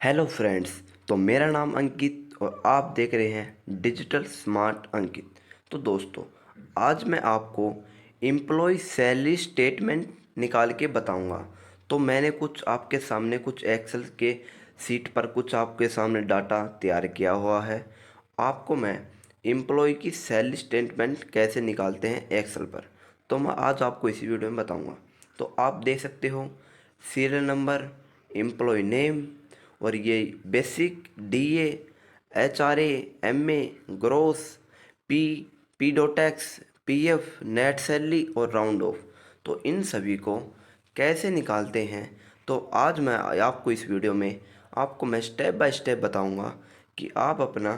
Hello friends. तो मेरा नाम अंकित और आप देख रहे हैं डिजिटल स्मार्ट अंकित। तो दोस्तों, आज मैं आपको एम्प्लॉय सैलरी स्टेटमेंट निकाल के बताऊंगा। तो मैंने कुछ आपके सामने कुछ एक्सेल के सीट पर कुछ आपके सामने डाटा तैयार किया हुआ है। आपको मैं एम्प्लॉय की सैलरी स्टेटमेंट कैसे निकालते हैं एक्सेल पर, तो मैं आज आपको इसी वीडियो में बताऊंगा। तो आप देख सकते हो सीरियल नंबर, एम्प्लॉय नेम, और ये basic, DA, HRA, MA, gross, P, P dot X, PF, net salary और राउंड ऑफ। तो इन सभी को कैसे निकालते हैं, तो आज मैं आपको इस वीडियो में आपको मैं स्टेप बाय स्टेप बताऊंगा कि आप अपना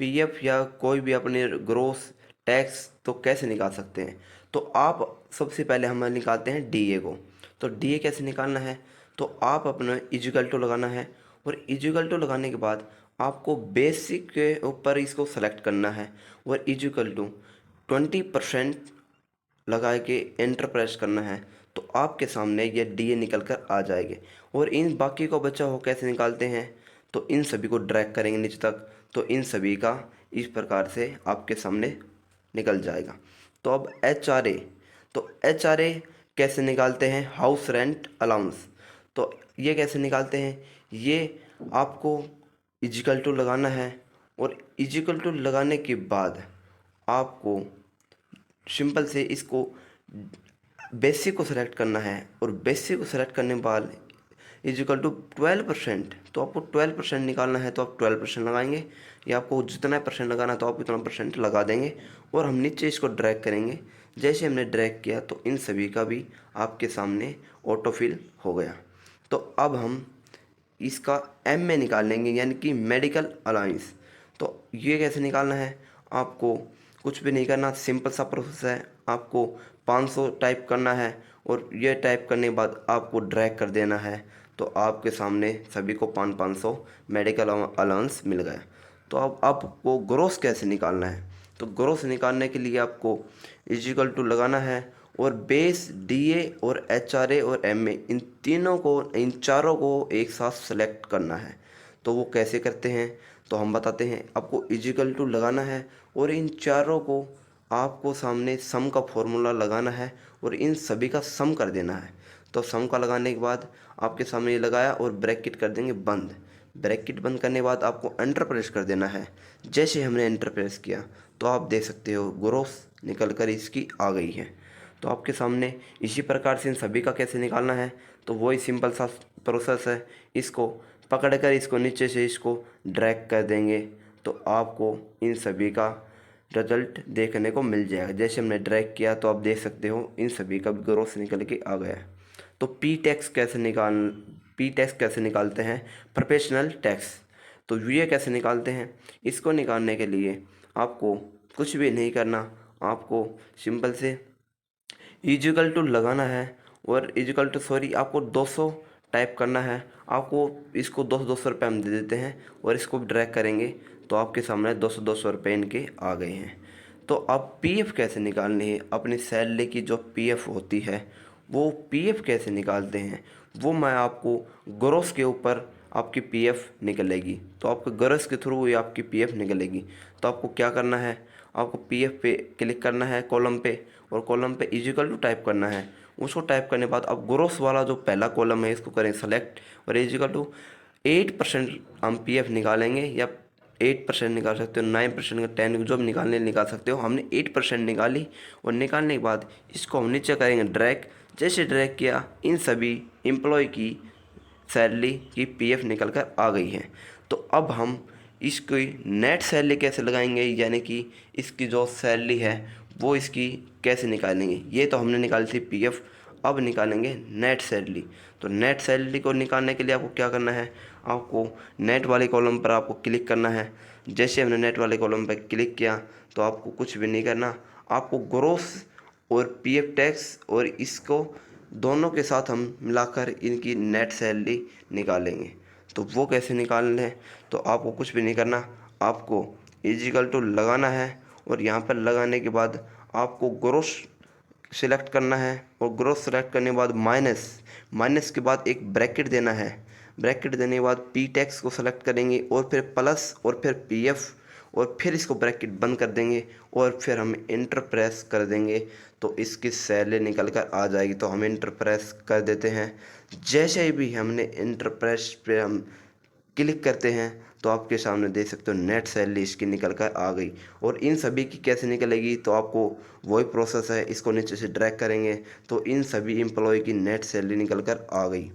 पीएफ या कोई भी अपने ग्रोस टैक्स तो कैसे निकाल सकते हैं। तो आप सबसे पहले हम निकालते हैं डीए को। तो डीए कैसे निकालना है, तो आप अपना इजिकल टू लगाना है, और इजिकल टू लगाने के बाद आपको बेसिक के ऊपर इसको सेलेक्ट करना है और इजिकल टू 20% लगा के एंटर प्रेस करना है। तो आपके सामने ये डीए निकल कर आ जाएंगे। और इन बाकी को बचा हो कैसे निकालते हैं, तो इन सभी को ड्रैग करेंगे नीचे तक, तो इन सभी का इस प्रकार से आपके सामने निकल जाएगा। तो अब एच तो एच कैसे निकालते हैं, हाउस रेंट अलाउंस। तो ये कैसे निकालते हैं, ये आपको इजिकल टू लगाना है, और इजिकल टू लगाने के बाद आपको सिंपल से इसको बेसिक को सेलेक्ट करना है, और बेसिक को सेलेक्ट करने के बाद इजिकल टू 12%। तो आपको 12% निकालना है, तो आप 12% लगाएंगे, या आपको जितना परसेंट लगाना है तो आप उतना परसेंट लगा देंगे। और हम नीचे इसको ड्रैग करेंगे। जैसे हमने ड्रैग किया तो इन सभी का भी आपके सामने ऑटोफिल हो गया। तो अब हम इसका एम में निकाल लेंगे, यानी कि मेडिकल अलाउंस। तो ये कैसे निकालना है, आपको कुछ भी नहीं करना, सिंपल सा प्रोसेस है। आपको 500 टाइप करना है, और ये टाइप करने के बाद आपको ड्रैग कर देना है। तो आपके सामने सभी को 500 मेडिकल अलाउंस मिल गया। तो अब आपको ग्रोस कैसे निकालना है, तो ग्रोस निकालने के लिए आपको इजिकल टू लगाना है, और बेस, डीए और एचआरए और एमए, इन चारों को एक साथ सेलेक्ट करना है। तो वो कैसे करते हैं, तो हम बताते हैं। आपको इजिकल टू लगाना है, और इन चारों को आपको सामने सम का फॉर्मूला लगाना है, और इन सभी का सम कर देना है। तो सम का लगाने के बाद आपके सामने ये लगाया, और ब्रैकेट कर देंगे बंद। ब्रैकेट बंद करने के बाद आपको एंटर प्रेस कर देना है। जैसे हमने एंटर प्रेस किया तो आप देख सकते हो ग्रोस निकल कर इसकी आ गई है। तो आपके सामने इसी प्रकार से इन सभी का कैसे निकालना है, तो वही सिंपल सा प्रोसेस है। इसको पकड़कर इसको नीचे से इसको ड्रैग कर देंगे, तो आपको इन सभी का रिजल्ट देखने को मिल जाएगा। जैसे हमने ड्रैग किया तो आप देख सकते हो इन सभी का भी ग्रोथ निकल के आ गया है। तो पी टैक्स कैसे निकालते हैं, प्रोफेशनल टैक्स। तो ये कैसे निकालते हैं, इसको निकालने के लिए आपको कुछ भी नहीं करना, आपको सिंपल से इजिकल टू लगाना है, और इजिकल टू सॉरी आपको 200 टाइप करना है। आपको इसको 200 रुपये हम दे देते हैं, और इसको ड्रैग करेंगे तो आपके सामने 200 रुपये इनके आ गए हैं। तो अब पीएफ कैसे निकालनी है, अपनी सैलरी की जो पीएफ होती है वो पीएफ कैसे निकालते हैं, वो मैं आपको ग्रोस के ऊपर आपकी पीएफ निकलेगी। तो आपके ग्रोस के थ्रू ये आपकी पीएफ निकलेगी। तो आपको क्या करना है, आपको पीएफ पे क्लिक करना है कॉलम पे, और कॉलम पे इजिकल टू टाइप करना है। उसको टाइप करने के बाद अब ग्रोस वाला जो पहला कॉलम है इसको करें सेलेक्ट, और इजिकल टू 8% हम पीएफ निकालेंगे, या 8% निकाल सकते हो, 9% का 10 जो भी निकाल सकते हो। हमने 8% निकाली, और निकालने के बाद इसको हम नीचे करेंगे ड्रैग। जैसे ड्रैग किया इन सभी एम्प्लॉय की सैलरी की पीएफ निकल कर आ गई है। तो अब हम इसकी नेट सैलरी कैसे लगाएंगे, यानी कि इसकी जो सैलरी है वो इसकी कैसे निकालेंगे। ये तो हमने निकाली थी पीएफ, अब निकालेंगे नेट सैलरी। तो नेट सैलरी को निकालने के लिए आपको क्या करना है, आपको नेट वाले कॉलम पर आपको क्लिक करना है। जैसे हमने नेट वाले कॉलम पर क्लिक किया तो आपको कुछ भी नहीं करना, आपको ग्रोस और पीएफ टैक्स और इसको दोनों के साथ हम मिलाकर इनकी नेट सैलरी निकालेंगे। तो वो कैसे निकालना है, तो आपको कुछ भी नहीं करना, आपको इजिकल टू लगाना है, और यहाँ पर लगाने के बाद आपको ग्रोस सिलेक्ट करना है, और ग्रोस सेलेक्ट करने के बाद माइनस के बाद एक ब्रैकेट देना है। ब्रैकेट देने के बाद पी टैक्स को सेलेक्ट करेंगे और फिर प्लस और फिर पीएफ और फिर इसको ब्रैकेट बंद कर देंगे और फिर हम इंटर प्रेस कर देंगे तो इसकी सैलरी निकल कर आ जाएगी। तो हम इंटर प्रेस कर देते हैं। जैसे ही भी हमने इंटर प्रेस पे हम क्लिक करते हैं तो आपके सामने देख सकते हो नेट सैलरी इसकी निकल कर आ गई। और इन सभी की कैसे निकलेगी तो आपको वही प्रोसेस है, इसको नीचे से ड्रैग करेंगे तो इन सभी एम्प्लॉय की नेट सैलरी निकल कर आ गई।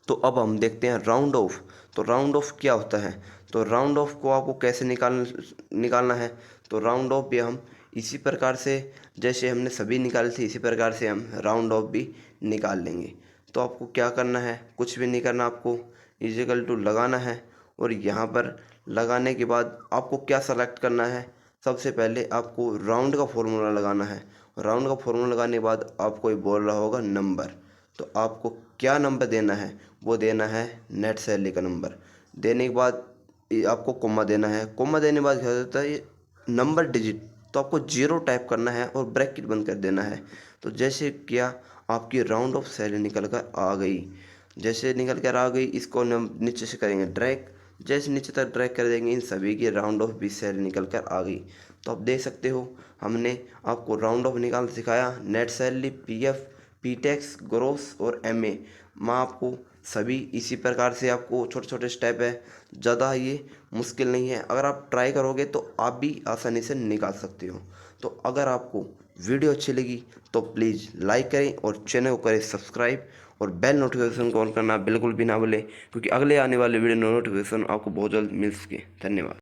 तो अब हम देखते हैं राउंड ऑफ। तो राउंड ऑफ क्या होता है, तो राउंड ऑफ को आपको कैसे निकालना है। तो राउंड ऑफ भी हम इसी प्रकार से जैसे हमने सभी निकाले थे इसी प्रकार से हम राउंड ऑफ भी निकाल लेंगे। तो आपको क्या करना है, कुछ भी नहीं करना, आपको इजिकल टू लगाना है और यहाँ पर लगाने के बाद आपको क्या सेलेक्ट करना है। सबसे पहले आपको राउंड का फॉर्मूला लगाना है। राउंड का फॉर्मूला लगाने के बाद आपको ये बोल रहा होगा नंबर, तो आपको क्या नंबर देना है, वो देना है नेट सैलरी का नंबर। देने के बाद आपको कोमा देना है। कोमा देने के बाद क्या होता है, ये नंबर डिजिट, तो आपको 0 टाइप करना है और ब्रैकेट बंद कर देना है। तो जैसे किया आपकी राउंड ऑफ सैलरी निकल कर आ गई। जैसे निकल कर आ गई इसको नीचे से करेंगे ड्रैग, जैसे नीचे तक ड्रैग कर देंगे इन सभी की राउंड ऑफ भी सैलरी निकल कर आ गई। तो आप देख सकते हो हमने आपको राउंड ऑफ निकाल सिखाया, net salary, PF, P tax, gross और एमए। मैं आपको सभी इसी प्रकार से आपको छोटे छोटे स्टेप है, ज़्यादा ये मुश्किल नहीं है। अगर आप ट्राई करोगे तो आप भी आसानी से निकाल सकते हो। तो अगर आपको वीडियो अच्छी लगी तो प्लीज़ लाइक करें और चैनल को करें सब्सक्राइब और बेल नोटिफिकेशन को ऑन करना बिल्कुल भी ना भूलें, क्योंकि अगले आने वाले वीडियो नोटिफिकेशन आपको बहुत जल्द मिल सके। धन्यवाद।